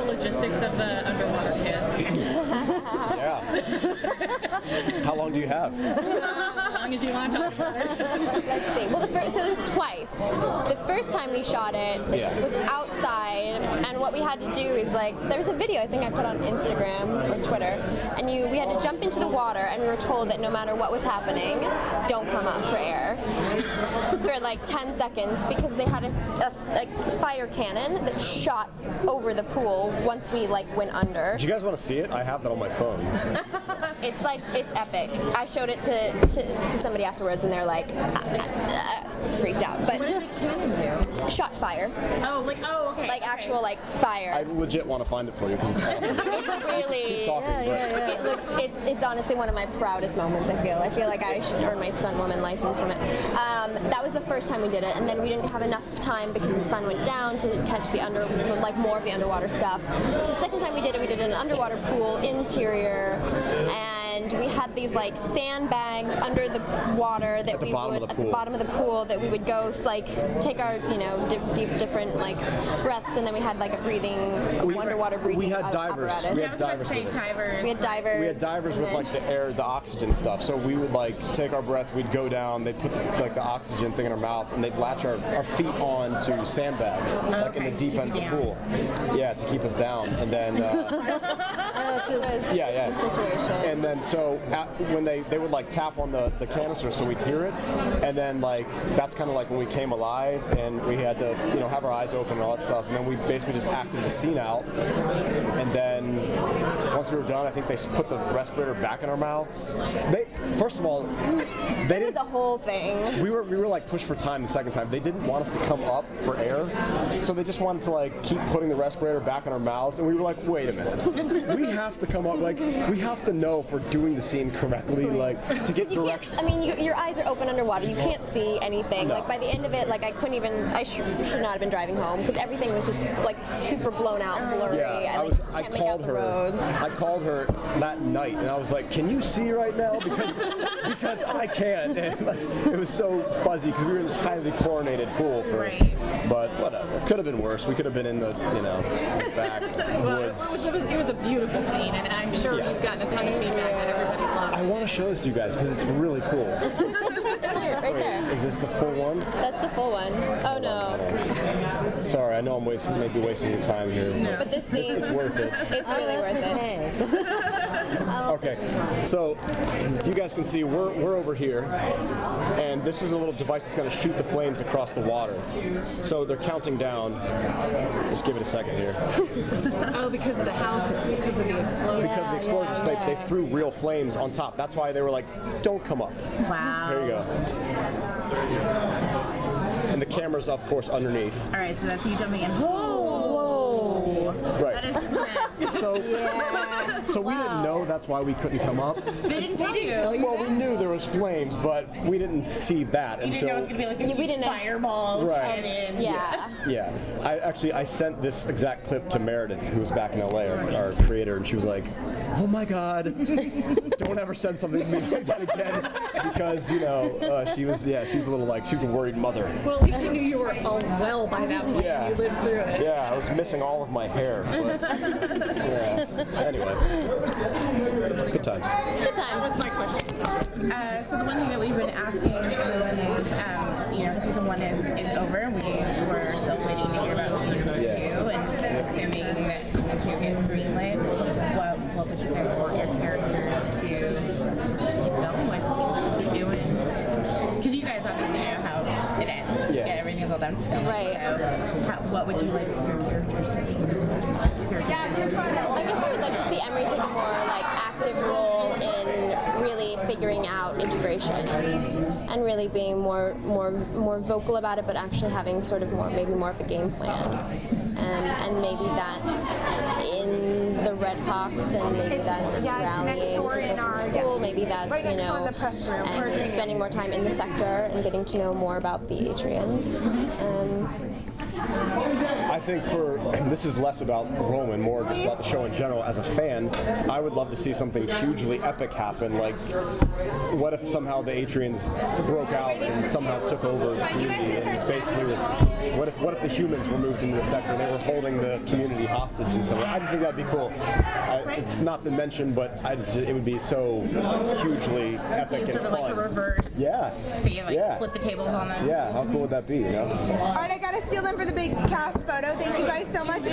logistics of the underwater kiss? Yeah. How long do you have? As long as you want to talk about it. Let's see. Well, so there's twice. The first time we shot it was outside, and what we had to do is there's a video I think I put on Instagram or Twitter, and we had to jump into the water, and we were told that no matter what was happening, don't come up for air for 10 seconds, because they had a fire cannon that shot over the pool once we went under. Do you guys want to see it? I have that on my phone. It's epic. I showed it to somebody afterwards, and they're freaked out. But What did the cannon do? shot fire. Okay. Actual fire. I legit want to find it for you because it's awesome. It's really. Keep talking, It looks. It's honestly one of my proudest moments. I feel like I should earn my stuntwoman license from it. That was the first time we did it, and then we didn't have enough time because the sun went down to catch the more of the underwater stuff. The second time we did it in an underwater pool interior, and we had these sandbags under the water that we would at the bottom of the pool that we would go take our different breaths, and then we had a breathing underwater breathing. We had divers. Apparatus. We had divers. We had divers. We had divers with the air, the oxygen stuff. So we would take our breath, we'd go down, they'd put the oxygen thing in our mouth, and they'd latch our feet on to sandbags, in the deep end of the pool. Yeah, to keep us down. And then situation. And then when they would tap on the canister so we'd hear it, and then that's kind of when we came alive, and we had to have our eyes open and all that stuff, and then we basically just acted the scene out, and then once we were done, I think they put the respirator back in our mouths. First of all, they did the whole thing. We were pushed for time the second time. They didn't want us to come up for air, so they just wanted to keep putting the respirator back in our mouths, and we were like, wait a minute, we have to come up, we have to know if we're doing the scene correctly, to get direction. Your eyes are open underwater. You can't see anything. No. By the end of it, I couldn't even. I should not have been driving home because everything was just super blown out, blurry. Yeah, I called her that night, and I was like, "Can you see right now? Because I can't." And it was so fuzzy because we were in this highly chlorinated pool. But whatever, could have been worse. We could have been in the backwoods. It was a beautiful scene, and I'm sure you've gotten a ton of feedback that everybody loved. I want to show this to you guys because it's really cool. Right there. Is this the full one? That's the full one. Oh no. Sorry, I know I'm maybe wasting your time here. No. But this scene, it's worth it. It's really worth it. Okay, so you guys can see we're over here, and this is a little device that's going to shoot the flames across the water. So they're counting down. Just give it a second here. Oh, because of the house, because of the explosion. Because of the explosions, they threw real flames on top. That's why they were like, don't come up. Wow. There you go. And the camera's, of course, underneath. All right, so that's you jumping in. Whoa! Right. That is intense. So we didn't know that's why we couldn't come up. They didn't tell you. Well, we knew there was flames, but we didn't see that You didn't know it was going to be like this huge fireball cannon. Yeah. I sent this exact clip to Meredith, who was back in LA, our creator, and she was like, oh my God, don't ever send something to me like that again, because, she was a little she was a worried mother. Well, at least you knew you were all well by that point. Yeah. You lived through it. Yeah, I was missing all of my hair. But, anyway. Good times. Good times. That's my question. So the one thing that we've been asking everyone is, season 1 is over. We're still waiting to hear about season 2, and assuming that season 2 gets greenlit, what would you guys want your characters to keep going with, keep doing? Because you guys obviously know how it ends. Yeah, everything's all done for filming. Right. So what would you like your characters to see? I guess I would like to see Aimee take a more active role in really figuring out integration and really being more vocal about it, but actually having sort of maybe more of a game plan. And maybe that's in the Red Hawks, and maybe that's rallying people from school, maybe that's, and spending more time in the sector and getting to know more about the Adrians. I think this is less about Roman, more just about the show in general. As a fan, I would love to see something hugely epic happen. Like, what if somehow the Atrians broke out and somehow took over the community, and basically was, what if the humans were moved into the sector and they were holding the community hostage in some way? I just think that'd be cool. It's not been mentioned, but it would be so hugely epic and sort of fun. like a reverse. Yeah. See, flip the tables on them. Yeah, how cool would that be, you know? All right, I gotta steal them for the big cast photo. Thank you guys so much.